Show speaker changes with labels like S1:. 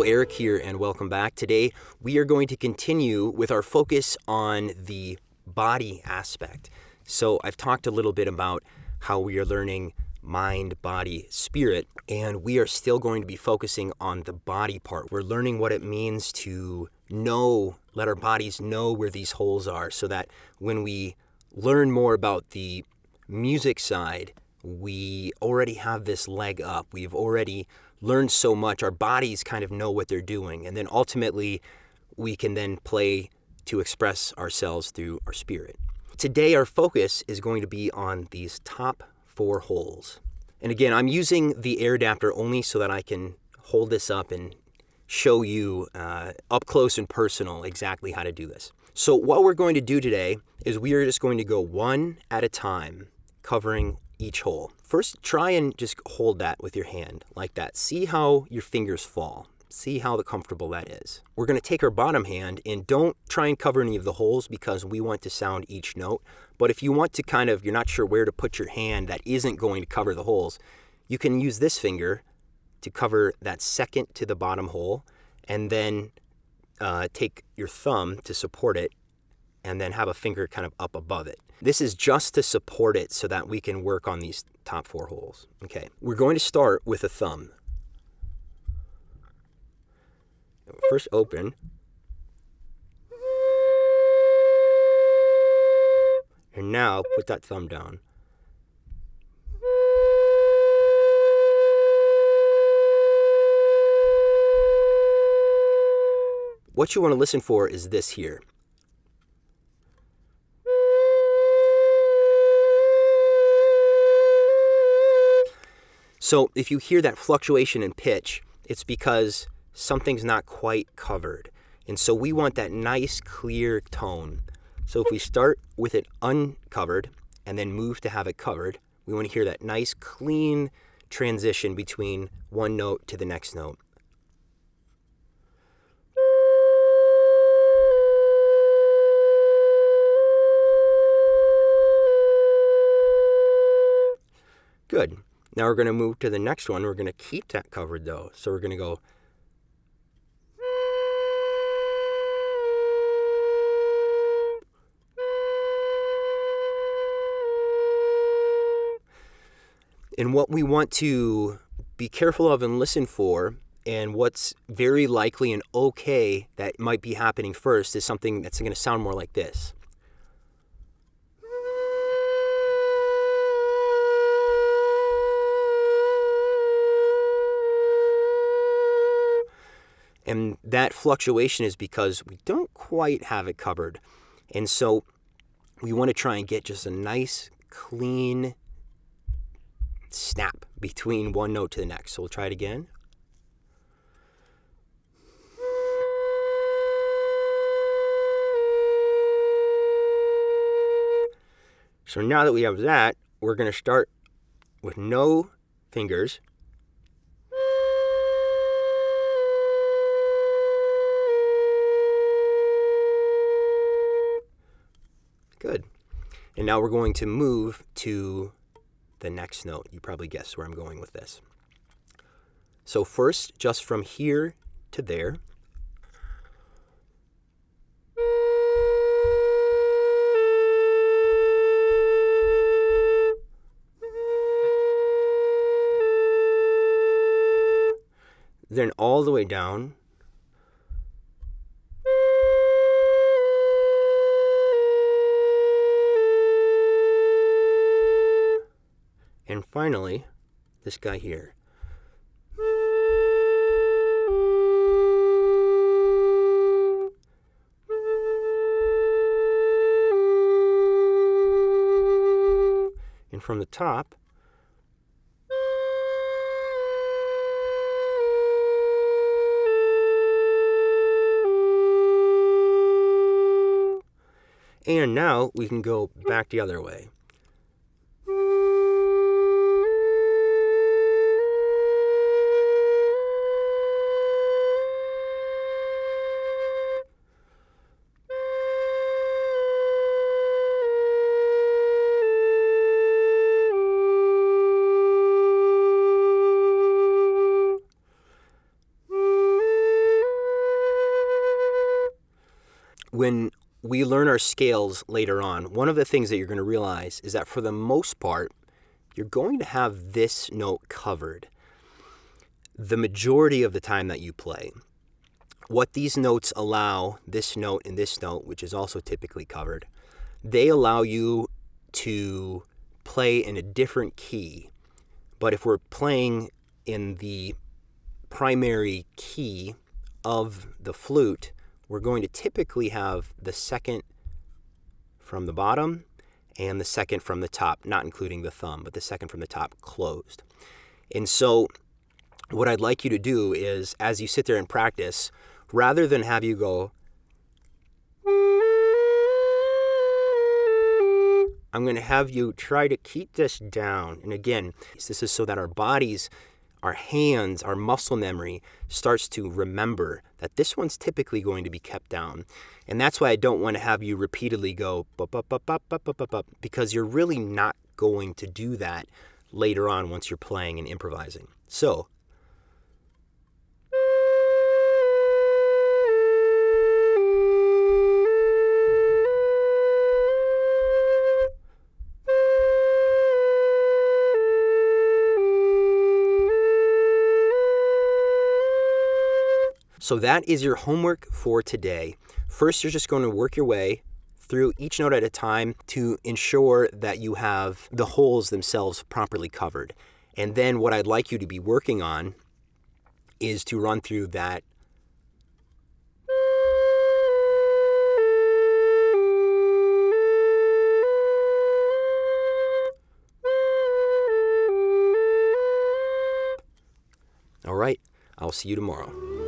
S1: Hello, Eric here, and welcome back. Today, we are going to continue with our focus on the body aspect. So I've talked a little bit about how we are learning mind, body, spirit, and we are still going to be focusing on the body part. We're learning what it means to know, let our bodies know where these holes are, so that when we learn more about the music side, we already have this leg up. We've already learned so much. Our bodies kind of know what they're doing. And then ultimately, we can then play to express ourselves through our spirit. Today, our focus is going to be on these top 4 holes. And again, I'm using the air adapter only so that I can hold this up and show you up close and personal exactly how to do this. So what we're going to do today is we are just going to go one at a time, covering each hole. First, try and just hold that with your hand like that. See how your fingers fall. See how comfortable that is. We're going to take our bottom hand and don't try and cover any of the holes because we want to sound each note. But if you want to you're not sure where to put your hand that isn't going to cover the holes, you can use this finger to cover that second to the bottom hole, and then take your thumb to support it, and then have a finger kind of up above it. This is just to support it so that we can work on these top 4 holes. Okay, we're going to start with a thumb. First open. And now put that thumb down. What you want to listen for is this here. So if you hear that fluctuation in pitch, it's because something's not quite covered. And so we want that nice, clear tone. So if we start with it uncovered and then move to have it covered, we want to hear that nice, clean transition between one note to the next note. Good. Now we're going to move to the next one. We're going to keep that covered though. So we're going to go. And what we want to be careful of and listen for, and what's very likely and okay that might be happening first, is something that's going to sound more like this. And that fluctuation is because we don't quite have it covered. And so we want to try and get just a nice, clean snap between one note to the next. So we'll try it again. So now that we have that, we're going to start with no fingers. Good. And now we're going to move to the next note. You probably guessed where I'm going with this. So first, just from here to there. Then all the way down. And finally, this guy here. And from the top, and now we can go back the other way. when we learn our scales later on, one of the things that you're going to realize is that for the most part, you're going to have this note covered the majority of the time that you play. What these notes allow, this note and this note, which is also typically covered, they allow you to play in a different key. But if we're playing in the primary key of the flute, we're going to typically have the second from the bottom and the second from the top, not including the thumb, but the second from the top closed. And so what I'd like you to do is, as you sit there and practice, rather than have you go, I'm going to have you try to keep this down. And again, this is so that our bodies, our hands, our muscle memory starts to remember that this one's typically going to be kept down. And that's why I don't want to have you repeatedly go, bup, bup, bup, bup, bup, bup, bup, bup, because you're really not going to do that later on once you're playing and improvising. So, So that is your homework for today. First, you're just going to work your way through each note at a time to ensure that you have the holes themselves properly covered. And then what I'd like you to be working on is to run through that All right, I'll see you tomorrow.